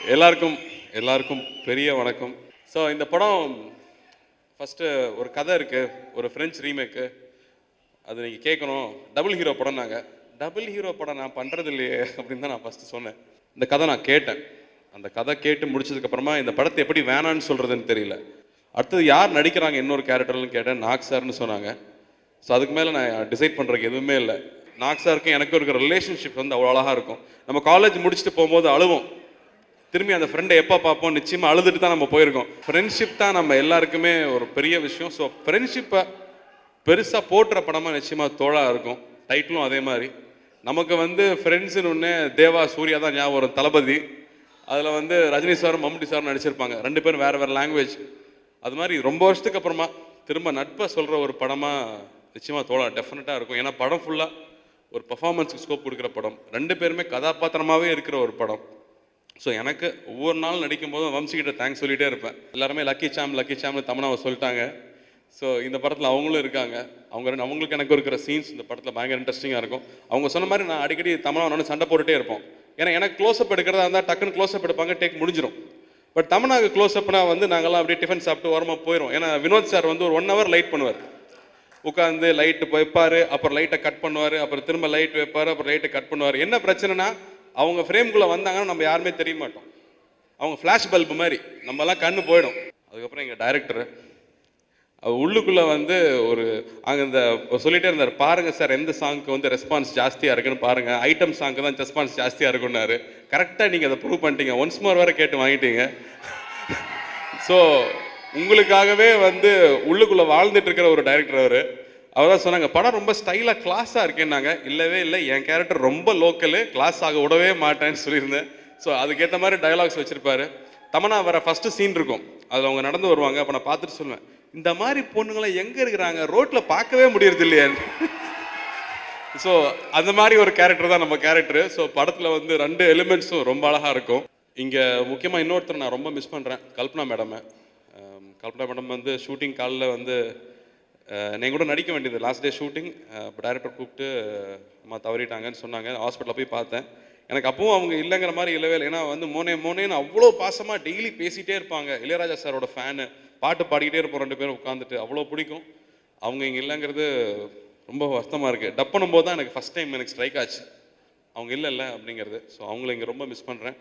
எல்லாருக்கும் எல்லாருக்கும் பெரிய வணக்கம். ஸோ இந்த படம் ஃபஸ்ட்டு ஒரு கதை இருக்குது, ஒரு ஃப்ரெஞ்ச் ரீமேக்கு. அது நீங்கள் கேட்கணும். டபுள் ஹீரோ படம்னாங்க. டபுள் ஹீரோ படம் நான் பண்ணுறது இல்லையே அப்படின்னு தான் நான் ஃபஸ்ட்டு சொன்னேன். இந்த கதை நான் கேட்டேன். அந்த கதை கேட்டு முடிச்சதுக்கப்புறமா இந்த படத்தை எப்படி வேணான்னு சொல்கிறதுன்னு தெரியல. அடுத்தது யார் நடிக்கிறாங்க இன்னொரு கேரக்டர்னு கேட்டேன். நாக் சார்னு சொன்னாங்க. ஸோ அதுக்கு மேலே நான் டிசைட் பண்ணுறதுக்கு எதுவுமே இல்லை. நாக் சாருக்கும் எனக்கும் இருக்கிற ரிலேஷன்ஷிப் வந்து அவ்வளோ அழகாக இருக்கும். நம்ம காலேஜ் முடிச்சுட்டு போகும்போது அழுவோம். திரும்பி அந்த ஃப்ரெண்டை எப்போ பார்ப்போம், நிச்சயமாக அழுதுட்டு தான் நம்ம போயிருக்கோம். ஃப்ரெண்ட்ஷிப் தான் நம்ம எல்லாருக்குமே ஒரு பெரிய விஷயம். ஸோ ஃப்ரெண்ட்ஷிப்பை பெருசாக போட்டுற படமாக நிச்சயமாக தோழா இருக்கும். டைட்டிலும் அதே மாதிரி. நமக்கு வந்து ஃப்ரெண்ட்ஸுன்னு ஒன்று தேவா சூர்யா தான் ஞாபகம் வரும். தளபதி அதில் வந்து ரஜினி சாரும் மம்முட்டி சாரும் நடிச்சிருப்பாங்க. ரெண்டு பேரும் வேறு வேறு லாங்குவேஜ். அது மாதிரி ரொம்ப வருஷத்துக்கு அப்புறமா திரும்ப நட்பை சொல்கிற ஒரு படமாக நிச்சயமாக தோழா டெஃபினட்டாக இருக்கும். ஏன்னா படம் ஃபுல்லாக ஒரு பர்ஃபார்மன்ஸுக்கு ஸ்கோப் கொடுக்குற படம். ரெண்டு பேருமே கதாபாத்திரமாகவே இருக்கிற ஒரு படம். ஸோ எனக்கு ஒவ்வொரு நாள் நடிக்கும் போதும் வம்சிக்கிட்ட தேங்க்ஸ் சொல்லிகிட்டே இருப்பேன். எல்லாருமே லக்கி சாம்னு தமனாவை சொல்லிட்டாங்க. ஸோ இந்த படத்தில் அவங்களும் இருக்காங்க. அவங்களுக்கு எனக்கு இருக்கிற சீன்ஸ் இந்த படத்தில் பயங்கர இன்ட்ரெஸ்டிங்காக இருக்கும். அவங்க சொன்ன மாதிரி நான் அடிக்கடி தமனாவை சண்டை போட்டுகிட்டே இருப்போம். ஏன்னா எனக்கு க்ளோஸ்அப் எடுக்கிறதா இருந்தால் டக்குன்னு க்ளோஸ்அப் எடுப்பாங்க, டேக் முடிஞ்சிடும். பட் தமனாக்கு க்ளோஸ்அப்னா வந்து நாங்கள்லாம் அப்படியே டிஃபன் சாப்பிட்டு ஓரமாக போயிடும். ஏன்னா வினோத் சார் வந்து ஒரு 1 hour லைட் பண்ணுவார். உட்காந்து லைட்டு வைப்பார், அப்புறம் லைட்டை கட் பண்ணுவார், அப்புறம் திரும்ப லைட் வைப்பார், அப்புறம் லைட்டை கட் பண்ணுவார். என்ன பிரச்சனைனா அவங்க ஃப்ரேம்குள்ளே வந்தாங்கன்னா நம்ம யாருமே தெரிய மாட்டோம். அவங்க ஃப்ளாஷ் பல்பு மாதிரி நம்மலாம் கண்ணு போயிடும். அதுக்கப்புறம் எங்கள் டைரக்டரு உள்ளுக்குள்ளே வந்து ஒரு அங்கே இந்த சொல்லிகிட்டே இருந்தார், பாருங்கள் சார் எந்த சாங்க்கு வந்து ரெஸ்பான்ஸ் ஜாஸ்தியாக இருக்குன்னு பாருங்கள், ஐட்டம் சாங்க்கு தான் ரெஸ்பான்ஸ் ஜாஸ்தியாக இருக்குன்னாரு. கரெக்டாக நீங்கள் அதை ப்ரூவ் பண்ணிட்டீங்க. ஒன்ஸ் மோர் வேறு கேட்டு வாங்கிட்டீங்க. ஸோ உங்களுக்காகவே வந்து உள்ளுக்குள்ளே வாழ்ந்துட்டு இருக்கிற ஒரு டைரக்டர் அவர் தான் சொன்னாங்க, படம் ரொம்ப ஸ்டைலாக கிளாஸாக இருக்கேன்னாங்க. இல்லவே இல்லை, என் கேரக்டர் ரொம்ப லோக்கலு, கிளாஸ் ஆக விடவே மாட்டேன்னு சொல்லியிருந்தேன். ஸோ அதுக்கேற்ற மாதிரி டயலாக்ஸ் வச்சுருப்பாரு. தமனா வர ஃபஸ்ட்டு சீன் இருக்கும், அதில் அவங்க நடந்து வருவாங்க. அப்போ நான் பார்த்துட்டு சொல்லுவேன், இந்த மாதிரி பொண்ணுங்களாம் எங்கே இருக்கிறாங்க, ரோட்டில் பார்க்கவே முடியறது இல்லையா. ஸோ அந்த மாதிரி ஒரு கேரக்டர் தான் நம்ம கேரக்டரு. ஸோ படத்தில் வந்து 2 எலிமெண்ட்ஸும் ரொம்ப அழகாக இருக்கும். இங்கே முக்கியமாக இன்னொருத்தர் நான் ரொம்ப மிஸ் பண்ணுறேன், கல்பனா மேடம். கல்பனா மேடம் வந்து ஷூட்டிங் காலில் வந்து நீங்கள் கூட நடிக்க வேண்டியது லாஸ்ட் டே ஷூட்டிங். இப்போ டைரக்டர் கூப்பிட்டு அம்மா தவறிட்டாங்கன்னு சொன்னாங்க. ஹாஸ்பிட்டலில் போய் பார்த்தேன். எனக்கு அப்பவும் அவங்க இல்லைங்கிற மாதிரி இல்லவே இல்லை. ஏன்னா வந்து மோனேன்னு அவ்வளோ பாசமாக டெய்லி பேசிகிட்டே இருப்பாங்க. இளையராஜா சாரோட ஃபேனு, பாட்டு பாடிக்கிட்டே இருப்போம் 2 பேரும் உட்காந்துட்டு. அவ்வளோ பிடிக்கும். அவங்க இங்கே இல்லைங்கிறது ரொம்ப வருத்தமாக இருக்குது. டப் பண்ணும்போது தான் எனக்கு ஃபஸ்ட் டைம் எனக்கு ஸ்ட்ரைக் ஆச்சு அவங்க இல்லைல்ல அப்படிங்கிறது. ஸோ அவங்கள இங்கே ரொம்ப மிஸ் பண்ணுறேன்.